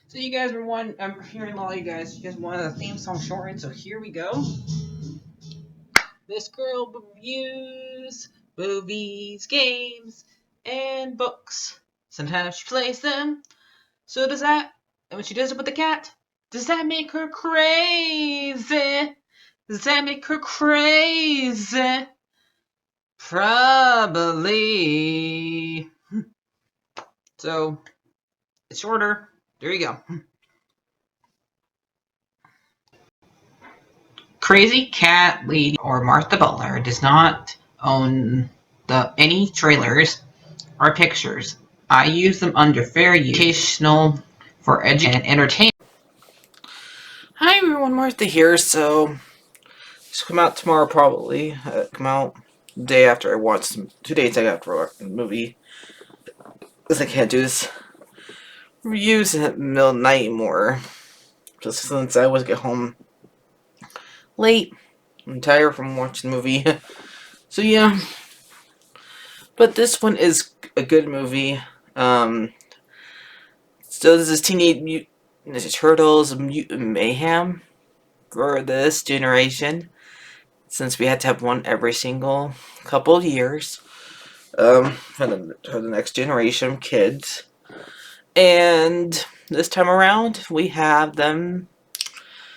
So you guys were I'm hearing a lot of you guys wanted a theme song shortened, so here we go. This girl reviews movies, games, and books. Sometimes she plays them. So does that, and when she does it with the cat, does that make her crazy? Does that make her crazy? Probably. So, it's shorter. There you go. Crazycatlady or Martha Butler does not own any trailers or pictures. I use them under fair use, educational, for education and entertainment. Hi everyone, Martha here. So, it's come out tomorrow probably. Come out the day after I watched 2 days after I watched the movie. Because I can't do this reviews at midnight anymore. Just since I always get home late. I'm tired from watching the movie. So yeah. But this one is a good movie. So this is Teenage Mutant Ninja Turtles Mutant Mayhem for this generation. Since we had to have one every single couple of years. For the next generation of kids. And this time around, we have them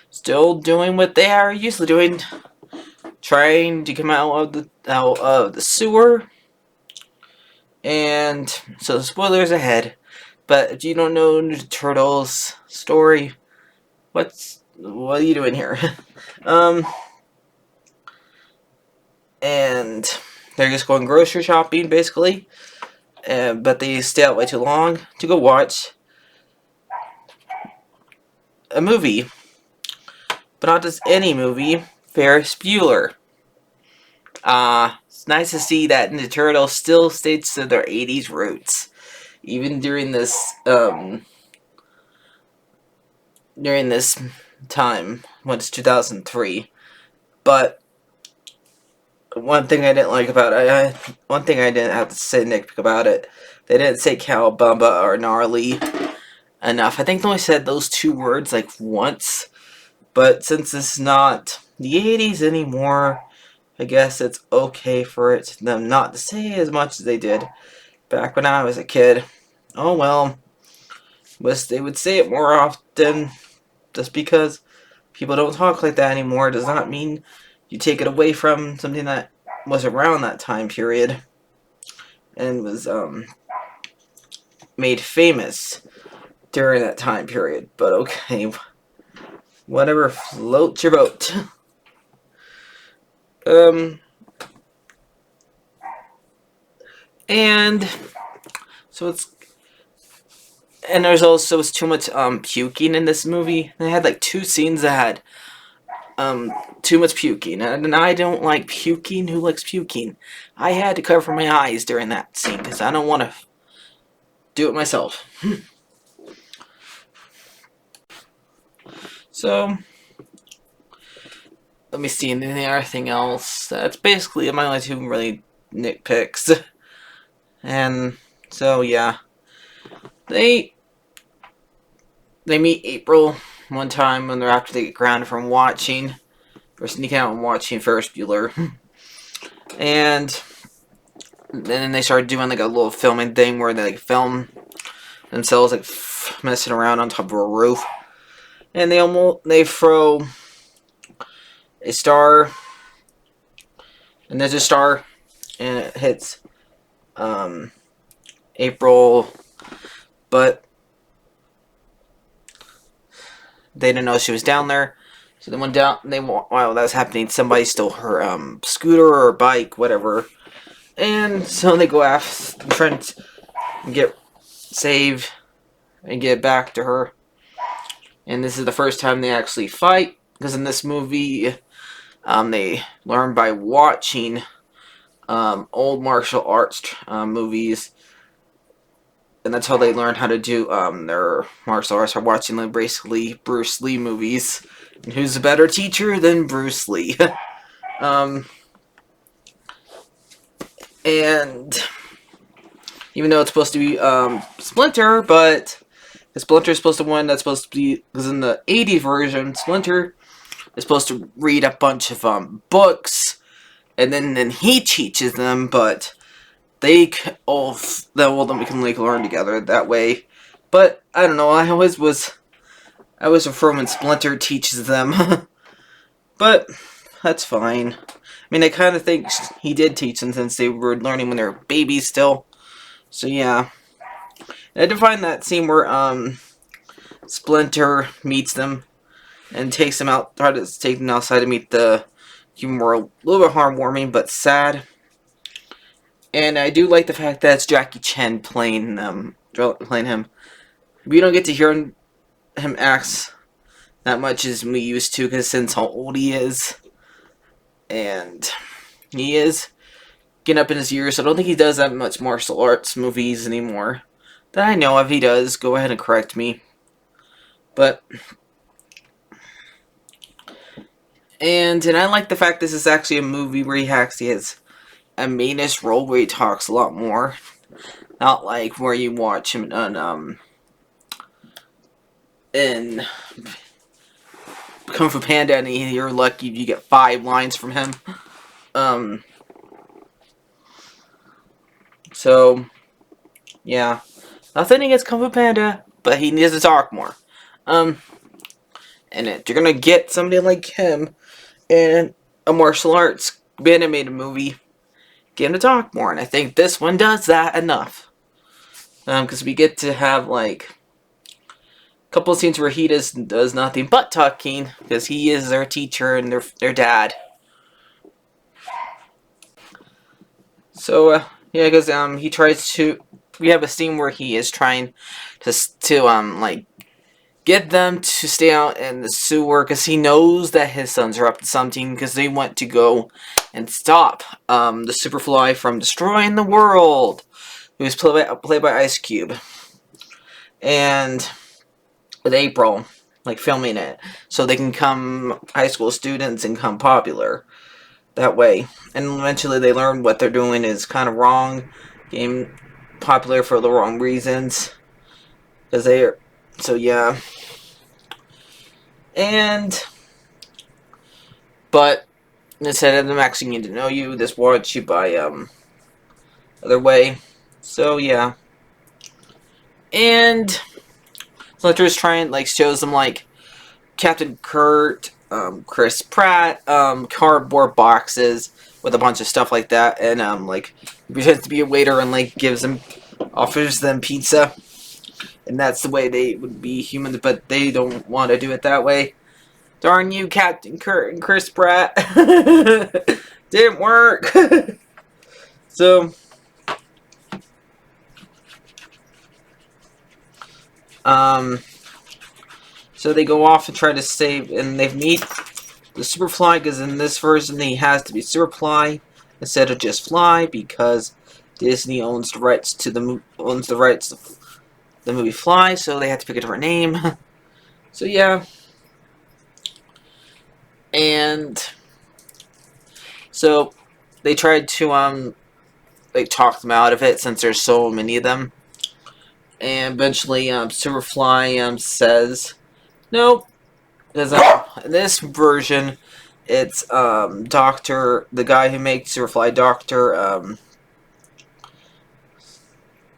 still doing what they are usually doing. Trying to come out of the sewer. And so spoilers ahead. But if you don't know Ninja Turtles story, what are you doing here? And they're just going grocery shopping basically. But they stay out way too long to go watch a movie. But not just any movie, Ferris Bueller. It's nice to see that Ninja Turtles still stays to their 80s roots. Even during this time, when it's 2003. But one thing I didn't like about it, one thing I didn't have to say nitpick about it, they didn't say cowabunga or gnarly enough. I think they only said those two words like once. But since it's not the 80s anymore, I guess it's okay for them not to say as much as they did back when I was a kid. Oh well. Wish they would say it more often. Just because people don't talk like that anymore does not mean you take it away from something that was around that time period and was made famous during that time period. But okay, whatever floats your boat. And so there's also too much puking in this movie. They had like 2 scenes that had too much puking, and I don't like puking. Who likes puking? I had to cover my eyes during that scene because I don't want to do it myself. So let me see anything else. That's basically my only 2 really nitpicks. And so yeah, they meet April one time when after they get grounded from watching or sneaking out and watching Ferris Bueller. And then they started doing like a little filming thing where they like film themselves like messing around on top of a roof. And they throw a star, and there's a star, and it hits April, but they didn't know she was down there. So they went down. While that was happening, somebody stole her scooter or bike, whatever. And so they go after, trying to save and get back to her. And this is the first time they actually fight, because in this movie, they learn by watching old martial arts movies, and that's how they learn how to do their martial arts, are watching like basically Bruce Lee movies. And who's a better teacher than Bruce Lee? And even though it's supposed to be Splinter, but Splinter's supposed to win. That's supposed to be because in the '80s version, Splinter is supposed to read a bunch of books, and then he teaches them, but they all of them can like learn together that way. But I don't know. I always prefer when Splinter teaches them, but that's fine. I mean, I kind of think he did teach them since they were learning when they were babies still. So yeah, and I did find that scene where Splinter meets them and takes them out, try to take them outside to meet the human world. A little bit heartwarming, but sad. And I do like the fact that it's Jackie Chan playing him. We don't get to hear him act that much as we used to, because since how old he is, and he is getting up in his years, so I don't think he does that much martial arts movies anymore. That I know of, he does. Go ahead and correct me. But and I like the fact this is actually a movie where he actually has a mainest role where he talks a lot more. Not like where you watch him in Kung Fu Panda and you're lucky if you get 5 lines from him. So yeah. Nothing against Kung Fu Panda, but he needs to talk more. And if you're gonna get somebody like him in a martial arts animated movie, get him to talk more, and I think this one does that enough. Because we get to have like a couple of scenes where he does nothing but talking, because he is their teacher and their dad. So yeah, because he tries to. We have a scene where he is trying to like get them to stay out in the sewer because he knows that his sons are up to something because they want to go and stop the Superfly from destroying the world. He was played by Ice Cube. And with April, like filming it, so they can come high school students and become popular that way. And eventually they learn what they're doing is kind of wrong, getting popular for the wrong reasons. Because they are, so yeah. But instead of them actually getting to know you, this watch you by other way. So yeah. And Splinter's trying, like, shows them like Captain Kurt, Chris Pratt, cardboard boxes with a bunch of stuff like that, and like he pretends to be a waiter and like offers them pizza, and that's the way they would be humans, but they don't want to do it that way. Darn you, Captain Kurt and Chris Pratt. Didn't work. So so they go off and try to save, and they meet the Superfly, because in this version he has to be Superfly instead of just Fly, because Disney owns the rights to the movie Fly, so they have to pick a different name. So yeah. And so they tried to like talk them out of it since there's so many of them. And eventually Superfly says nope. Because in this version it's Doctor, the guy who makes Superfly, Doctor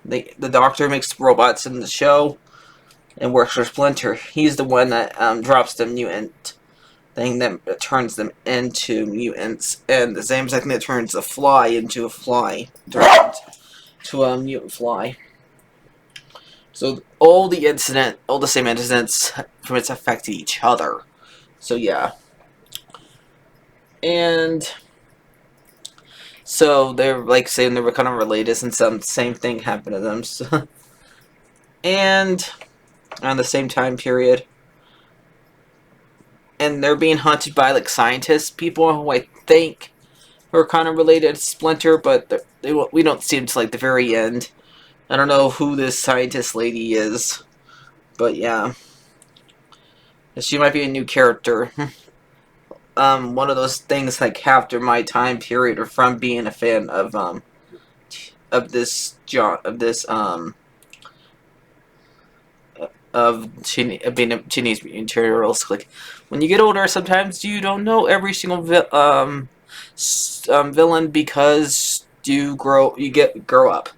the Doctor who makes robots in the show and works for Splinter. He's the one that drops the mutant thing that turns them into mutants, and the same second that turns the fly into a fly, to a mutant fly. So all the same incidents from its affect each other. So yeah. And so they're like saying they were kind of related since some same thing happened to them. So, and on the same time period. And they're being hunted by like scientists, people who I think are kind of related to Splinter, but we don't see them until like the very end. I don't know who this scientist lady is, but yeah, she might be a new character. One of those things like after my time period, or from being a fan of of being a Teenage Mutant Ninja Turtles. Like, when you get older, sometimes you don't know every single villain because you grow up,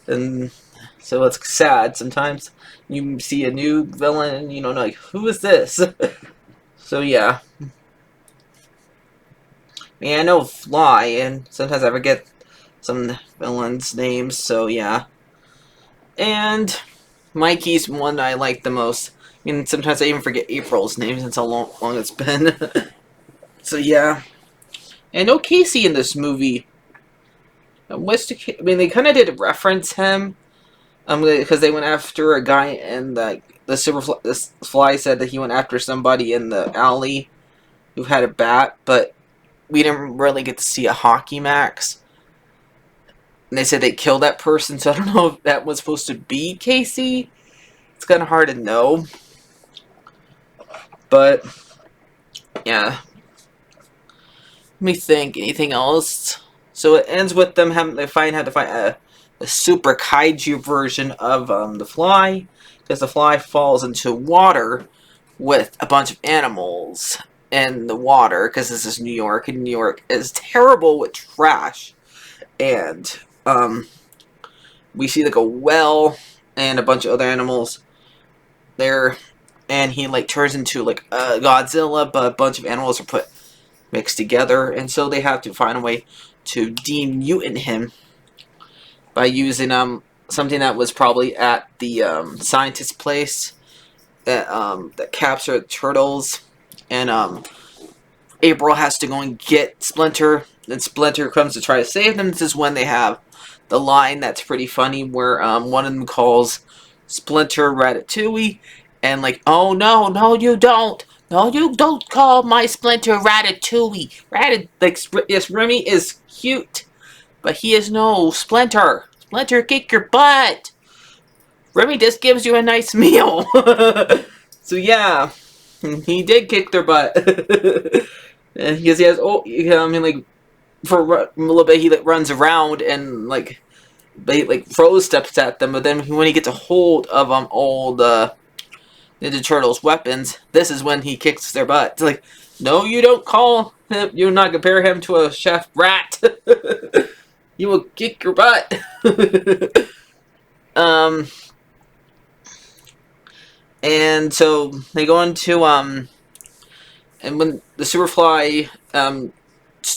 and so it's sad sometimes. You see a new villain and you don't know, like, who is this? So yeah. I mean, I know Fly, and sometimes I forget some villains' names, so yeah. And Mikey's one I like the most. I mean, sometimes I even forget April's name since how long it's been. So yeah. And no Casey in this movie. I mean, they kind of did reference him, because they went after a guy, and the Fly said that he went after somebody in the alley who had a bat, but we didn't really get to see a hockey max. And they said they killed that person, so I don't know if that was supposed to be Casey. It's kind of hard to know. But, yeah. Let me think. Anything else? So it ends with them having to find a super kaiju version of the Fly, because the Fly falls into water with a bunch of animals in the water, because this is New York, and New York is terrible with trash. And we see like a well and a bunch of other animals there, and he like turns into like Godzilla, but a bunch of animals are mixed together, and so they have to find a way to demutant him by using something that was probably at the scientist's place that captured turtles, and April has to go and get Splinter, and Splinter comes to try to save them. This is when they have the line that's pretty funny, where one of them calls Splinter Ratatouille, and like, oh no, no you don't. No, you don't call my Splinter Ratatouille. Yes, Remy is cute, but he is no Splinter. Splinter, kick your butt. Remy just gives you a nice meal. So yeah, he did kick their butt. And because he has, I mean, like, for a little bit he like runs around and like they like throws steps at them, but then when he gets a hold of old Ninja Turtles weapons, this is when he kicks their butt. It's like, no, you don't call him, you not compare him to a chef rat. You will kick your butt. And so they go into and when the Superfly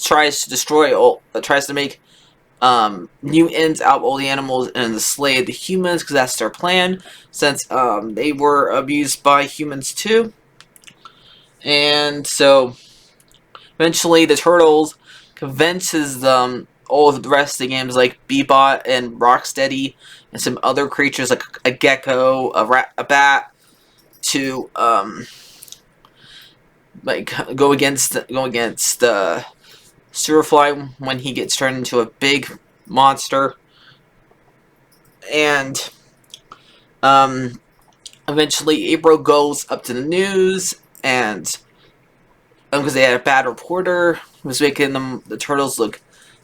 tries to destroy tries to make mutants out of all the animals and enslave the humans, because that's their plan, since they were abused by humans too. And so eventually the Turtles convinces them, all of the rest of the games like Bebop and Rocksteady and some other creatures like a gecko, a bat, to like go against Superfly when he gets turned into a big monster. And eventually April goes up to the news, and because they had a bad reporter who was making the turtles look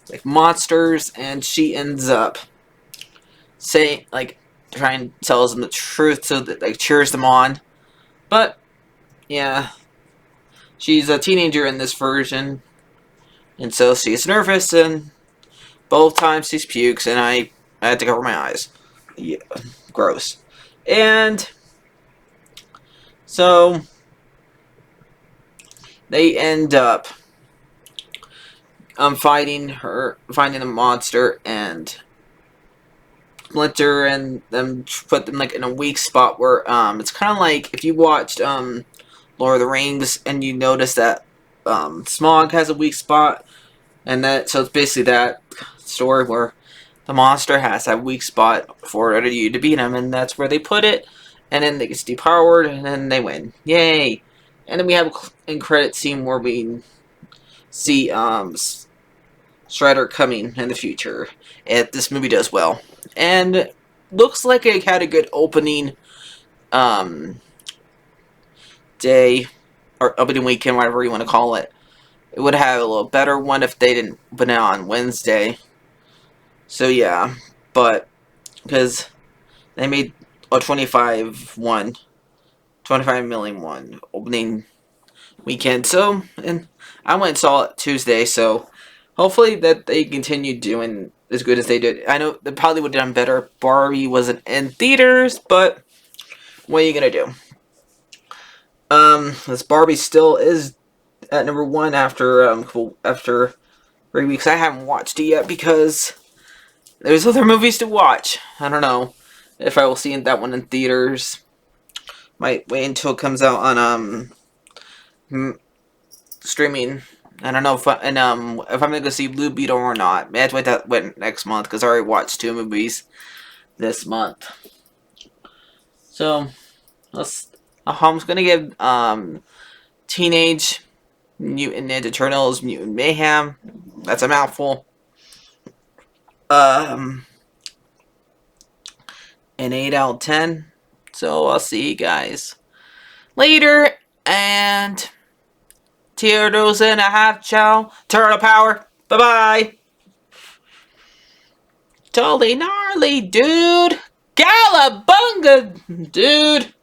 like monsters, and she ends up saying, like, trying to tell them the truth, so that like cheers them on. But yeah, she's a teenager in this version, and so she's nervous, and both times she pukes, and I had to cover my eyes. Yeah, gross. And so they end up finding the monster, and Splinter and them put them like in a weak spot where it's kind of like if you watched Lord of the Rings and you notice that Smaug has a weak spot, and so it's basically that story where the monster has that weak spot for you to beat him, and that's where they put it, and then it gets depowered, and then they win. Yay! And then we have a credit scene where we see Shredder coming in the future, if this movie does well. And looks like it had a good opening day, or opening weekend, whatever you want to call it. It would have a little better one if they didn't open it on Wednesday. So yeah, but because they made a 25 one, 25 million won opening weekend. So, and I went and saw it Tuesday, so hopefully that they continue doing as good as they did. I know they probably would have done better if Barbie wasn't in theaters, but what are you gonna do? This Barbie still is at number one after 3 weeks. I haven't watched it yet because there's other movies to watch. I don't know if I will see that one in theaters. Might wait until it comes out on streaming. I don't know if if I'm gonna go see Blue Beetle or not. I have to wait next month because I already watched 2 movies this month. So I'm just gonna give Teenage Mutant Ninja Turtles Mutant Mayhem. That's a mouthful. An 8 out of 10. So I'll see you guys later, and Turtles in a half shell. Turtle power. Bye bye. Totally gnarly, dude. Galabunga, dude.